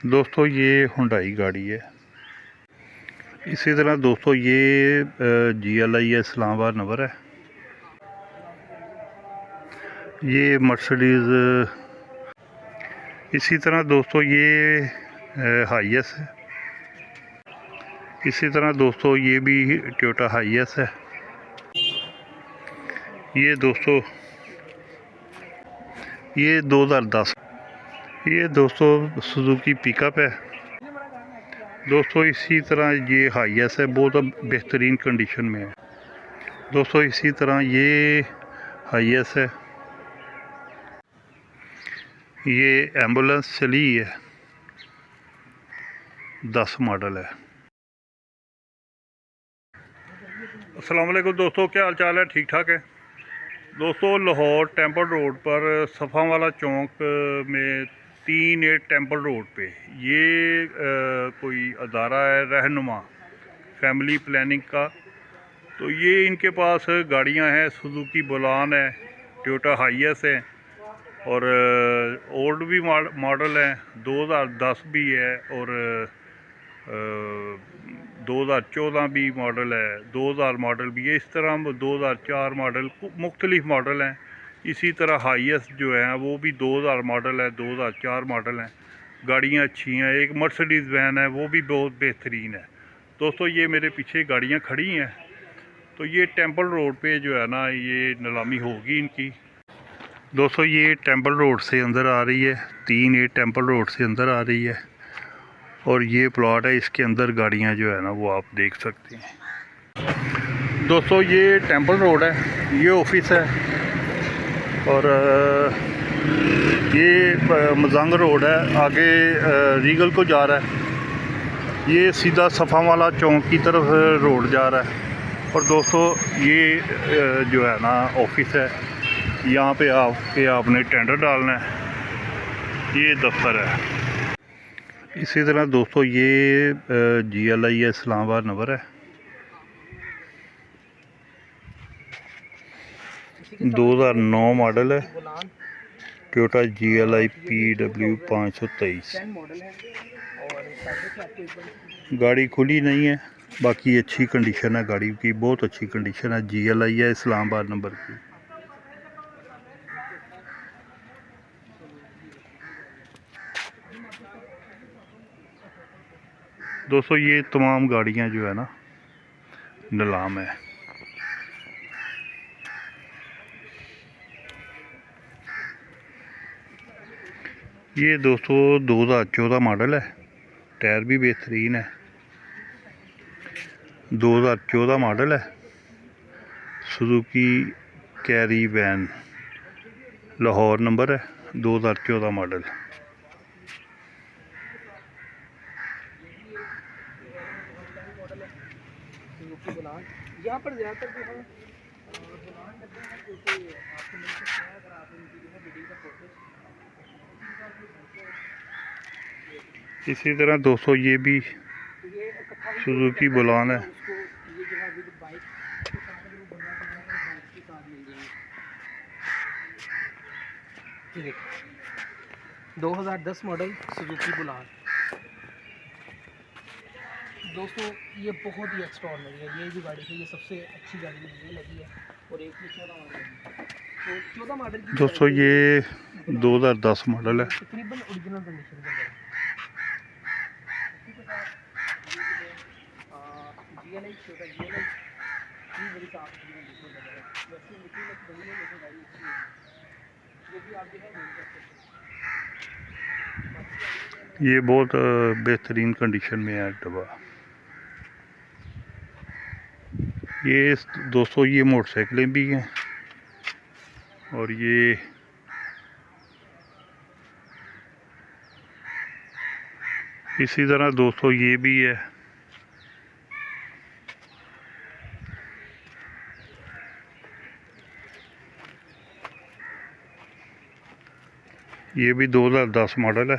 दोस्तों ये हुंडई गाड़ी है। इसी तरह दोस्तों ये GLI है, इस्लामाबाद नंबर है। ये मर्सिडीज़। इसी तरह दोस्तों ये हाईएस है। इसी तरह दोस्तों ये भी टोयोटा हाईएस है। ये दोस्तों ये 2010। ये दोस्तों सुजुकी पिकअप है। दोस्तों इसी तरह ये हाईएस है, बहुत बेहतरीन कंडीशन में है। दोस्तों इसी तरह ये हाईएस है। ये एम्बुलेंस चली है, 10 मॉडल है। अस्सलाम वालेकुम दोस्तों, क्या हाल चाल है? ठीक ठाक है दोस्तों। लाहौर टेम्पल रोड पर सफ़ावाला चौक में 3A टेम्पल रोड पे ये कोई अदारा है रहनुमा फैमिली प्लानिंग का। तो ये इनके पास गाड़ियां हैं, सुजुकी बोलान है, टोयोटा हाईएस है और ओल्ड भी मॉडल है, 2010 भी है और 2014 भी मॉडल है, 2000 मॉडल भी है। इस तरह 2004 मॉडल मुख्तलिफ मॉडल हैं। इसी तरह हाईएस जो है वो भी 2000 मॉडल है, 2004 मॉडल हैं। गाड़ियाँ अच्छी हैं। एक मर्सिडीज़ वैन है, वो भी बहुत बेहतरीन है। दोस्तों ये मेरे पीछे गाड़ियाँ खड़ी हैं। तो ये टेम्पल रोड पे जो है ना, ये नीलामी होगी इनकी। दोस्तों ये टेम्पल रोड से अंदर आ रही है, 3A टेम्पल रोड से अंदर आ रही है और ये प्लॉट है, इसके अंदर गाड़ियां जो है ना वो आप देख सकते हैं। दोस्तों ये टेम्पल रोड है, ये ऑफिस है और ये मजंग रोड है, आगे रीगल को जा रहा है। ये सीधा सफ़ावाला चौक की तरफ रोड जा रहा है। और दोस्तों ये जो है ना ऑफिस है, यहाँ पे आपने टेंडर डालना है। ये दफ्तर है। इसी तरह दोस्तों ये GLI है, इस्लामाबाद नंबर है, 2009 मॉडल है, टोयोटा GLI PW 523। गाड़ी खुली नहीं है, बाकी अच्छी कंडीशन है गाड़ी की, बहुत अच्छी कंडीशन है। GLI है, इस्लामाबाद नंबर की। दोस्तों ये तमाम गाड़ियां जो है ना नीलाम है। ये दोस्तों 2014 मॉडल है, टायर भी बेहतरीन है। 2014 मॉडल है, Suzuki Carry van, Lahore number है, 2014 मॉडल। यहाँ पर ज़्यादातर जो है इसी तरह दोस्तों ये भी सुजुकी बोलान है। ये 2010 मॉडल सुजुकी बुलान। दोस्तों ये बहुत ही एक्स्ट्राऑर्डिनरी है। ये जो गाड़ी है ये सबसे अच्छी गाड़ी मुझे लगी है। और एक में 14 मॉडल है, तो 14 मॉडल की दोस्तों ये 2010 मॉडल है। तकरीबन ओरिजिनल कंडीशन के अंदर GLI छोटा GLI ये बड़ी साफ कंडीशन के अंदर है। वैसे मिट्टी में बनी है लेकिन गाड़ी अच्छी है, जो भी आप जो है देख सकते हैं। ये बहुत बेहतरीन कंडीशन में है डब्बा। ये दोस्तों ये मोटरसाइकिलें भी हैं और ये इसी तरह दोस्तों ये भी है। ये भी 2010 मॉडल है।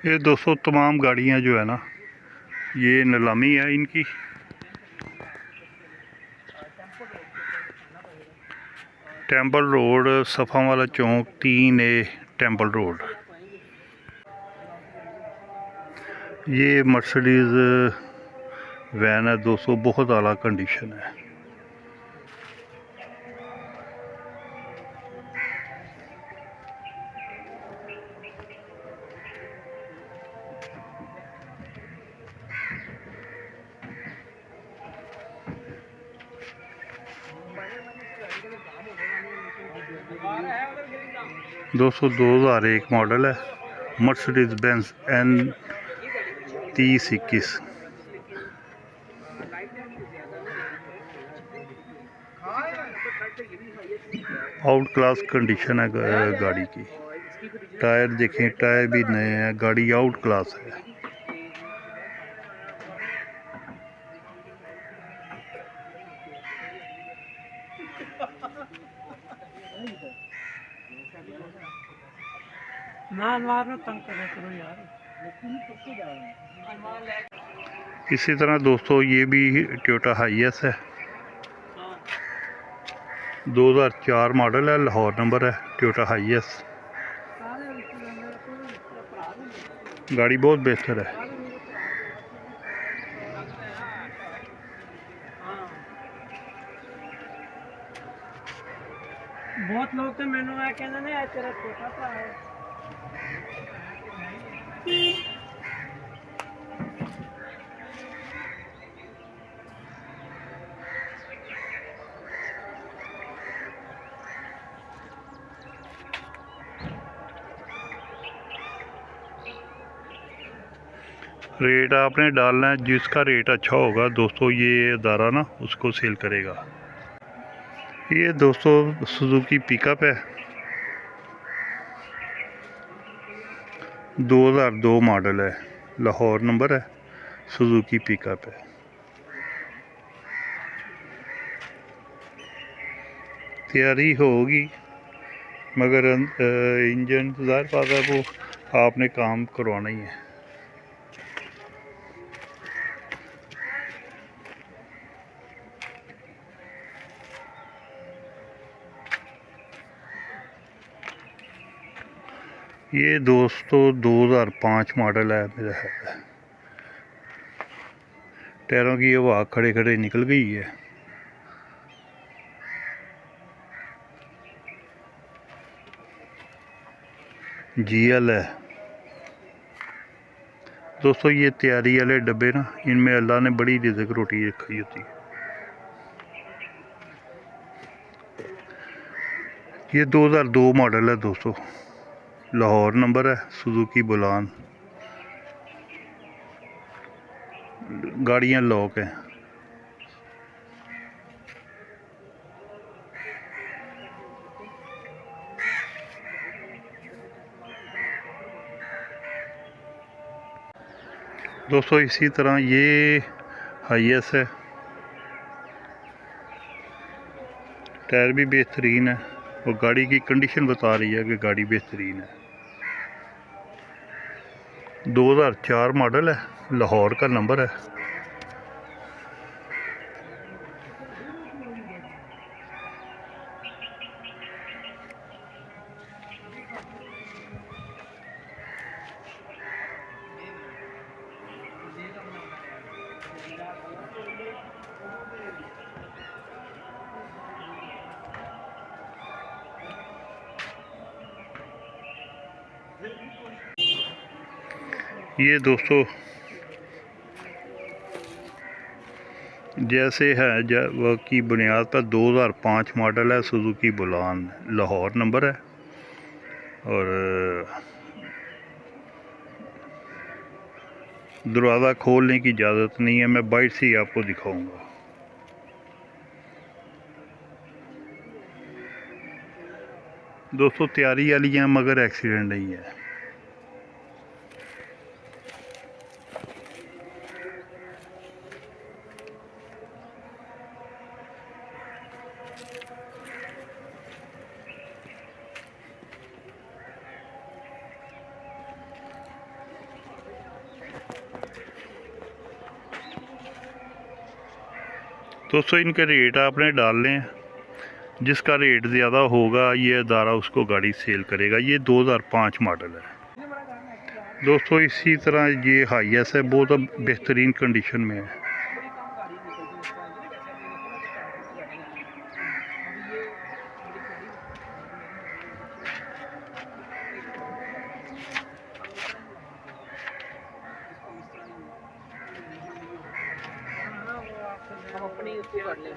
ये दोस्तों तमाम गाड़ियाँ जो है ना, ये नीलामी है इनकी। टेम्पल रोड, सफ़ा वाला चौक, 3A टेम्पल रोड। ये मर्सिडीज़ वैन है दोस्तों, बहुत आला कंडीशन है। दोस्तों 2001 मॉडल है, Mercedes Benz N3021। Out class condition है गाड़ी की। टायर देखें, टायर भी नए हैं, गाड़ी आउट क्लास है। इसी तरह दोस्तों ये भी टोयोटा हाईएस है, 2004 मॉडल है, लाहौर नंबर है, टोयोटा हाईएस। गाड़ी बहुत बेहतर है। बहुत लोग तो मैनू आ कहते ने तेरा छोटा भरा है। रेट आपने डालना है, जिसका रेट अच्छा होगा दोस्तों ये अदारा ना उसको सेल करेगा। ये दोस्तों सुजुकी पिकअप है, 2002 मॉडल है, लाहौर नंबर है, सुजुकी पिकअप है। तैयारी होगी मगर इंजन ज़ाहिर बात है वो आपने काम करवाना ही है। ये दोस्तों 2005 मॉडल है मेरा है। टायरों की हवा खड़े खड़े निकल गई है। GL है दोस्तों। ये तैयारी वाले डब्बे ना, इनमें अल्लाह ने बड़ी रिज़्क रोटी रखी होती है। ये 2002 मॉडल है दोस्तों, लाहौर नंबर है, सुजुकी बुलान। गाड़ियाँ लॉक हैं। दोस्तों इसी तरह ये हाईएस है, टायर भी बेहतरीन है और गाड़ी की कंडीशन बता रही है कि गाड़ी बेहतरीन है। 2004 मॉडल है, लाहौर का नंबर है। ये दोस्तों जैसे है वो की बुनियाद पर 2005 मॉडल है, सुजुकी बुलान, लाहौर नंबर है। और दरवाज़ा खोलने की इजाज़त नहीं है, मैं बाइट से ही आपको दिखाऊंगा। दोस्तों तैयारी वाली है मगर एक्सीडेंट नहीं है। दोस्तों इनके रेट आपने डालने हैं, जिसका रेट ज़्यादा होगा ये अदारा उसको गाड़ी सेल करेगा। ये 2005 मॉडल है दोस्तों। इसी तरह ये हाईएस है, बहुत बेहतरीन कंडीशन में है। हम अपनी उसको कर लें।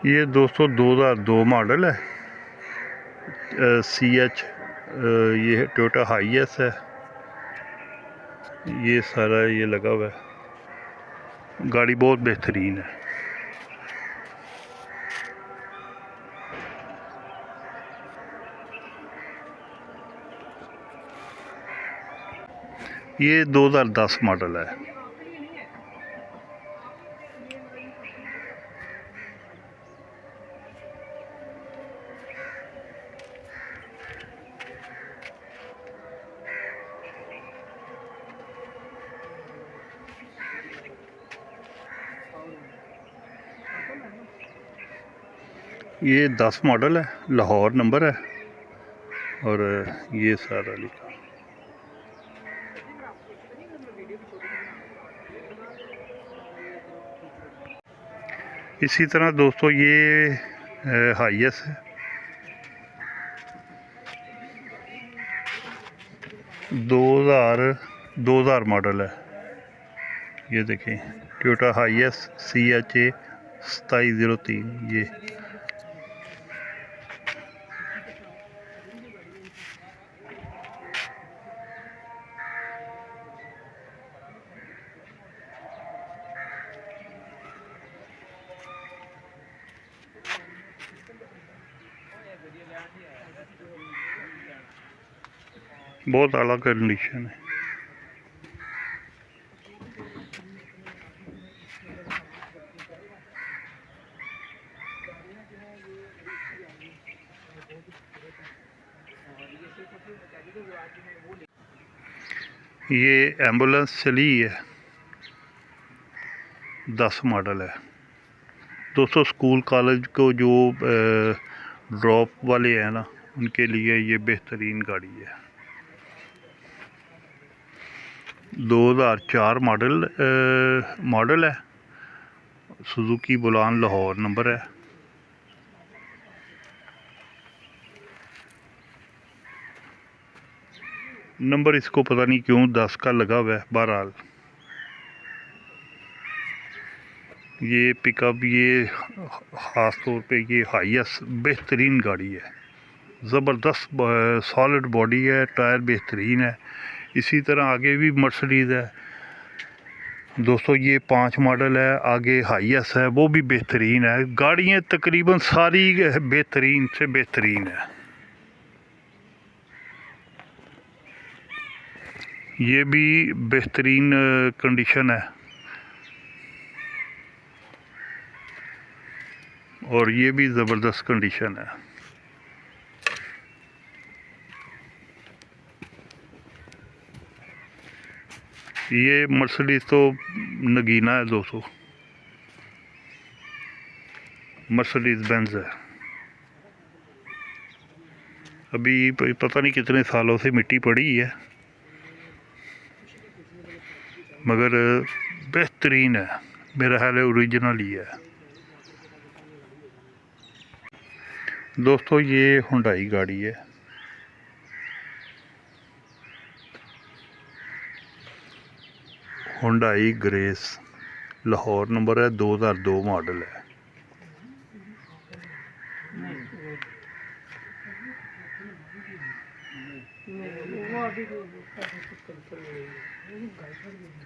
ये दोस्तों 2002 मॉडल है, CH। ये टोयोटा हाईएस है। ये सारा ये लगा हुआ है, गाड़ी बहुत बेहतरीन है। ये 2010 मॉडल है। ये 10 मॉडल है, लाहौर नंबर है, और ये सारा लिखा। इसी तरह दोस्तों ये हाईएस है, 2000 मॉडल है। ये देखें टोयोटा हाईएस CHA 2703। ये बहुत आला कंडीशन है। ये एम्बुलेंस चली है, 10 मॉडल है दोस्तों। स्कूल कॉलेज को जो ड्रॉप वाले हैं ना, उनके लिए ये बेहतरीन गाड़ी है। 2004 मॉडल है, सुजुकी बुलान लाहौर नंबर है। नंबर इसको पता नहीं क्यों 10 का लगा हुआ है। बहरहाल ये पिकअप, ये ख़ास तौर पे ये हाईएस बेहतरीन गाड़ी है, ज़बरदस्त सॉलिड बॉडी है, टायर बेहतरीन है। इसी तरह आगे भी मर्सिडीज़ है दोस्तों। ये 5 मॉडल है, आगे हाईएस है, वो भी बेहतरीन है। गाड़ियाँ तकरीबन सारी बेहतरीन से बेहतरीन है। ये भी बेहतरीन कंडीशन है, और ये भी ज़बरदस्त कंडीशन है। ये मर्सिडीज़ तो नगीना है दोस्तों, मर्सिडीज़ बेंज है। अभी पता नहीं कितने सालों से मिट्टी पड़ी है, मगर बेहतरीन है। मेरा ख्याल है ओरिजिनल ही है दोस्तों। ये हुंडई गाड़ी है, हुंडई ग्रेस, लाहौर नंबर है, 2002 मॉडल है।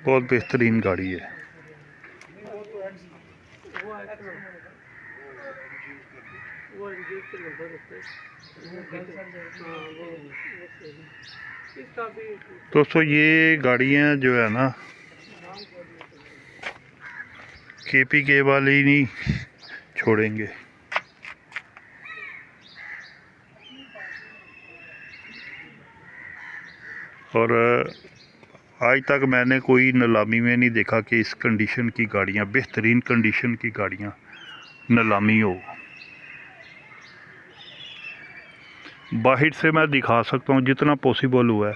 बहुत बेहतरीन गाड़ी है। दोस्तों ये गाड़ियाँ जो है ना, KPK वाले ही नहीं छोड़ेंगे। और आज तक मैंने कोई नीलामी में नहीं देखा कि इस कंडीशन की गाड़ियाँ, बेहतरीन कंडीशन की गाड़ियाँ नीलामी हो। बाहर से मैं दिखा सकता हूँ, जितना पॉसिबल हुआ है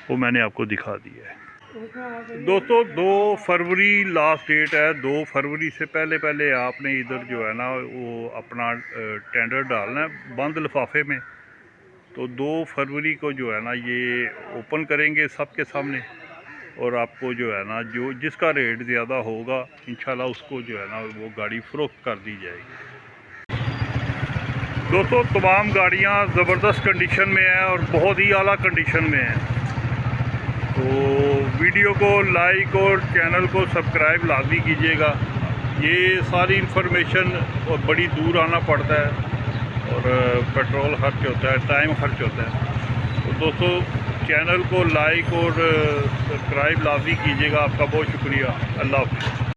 वो मैंने आपको दिखा दिया है। दोस्तों 2 फरवरी लास्ट डेट है। 2 फरवरी से पहले आपने इधर जो है ना वो अपना टेंडर डालना है बंद लिफाफे में। तो 2 फरवरी को जो है ना ये ओपन करेंगे सबके सामने, और आपको जो है ना जो जिसका रेट ज़्यादा होगा इंशाल्लाह उसको जो है ना वो गाड़ी फ़रोख्त कर दी जाएगी। दोस्तों तमाम गाड़ियाँ ज़बरदस्त कंडीशन में हैं और बहुत ही आला कंडीशन में हैं। तो वीडियो को लाइक और चैनल को सब्सक्राइब लाजमी कीजिएगा। ये सारी इंफॉर्मेशन बड़ी दूर आना पड़ता है और पेट्रोल खर्च होता है, टाइम खर्च होता है। तो दोस्तों चैनल को लाइक और सब्सक्राइब लाजमी कीजिएगा। आपका बहुत शुक्रिया। अल्लाह हाफ़िज़।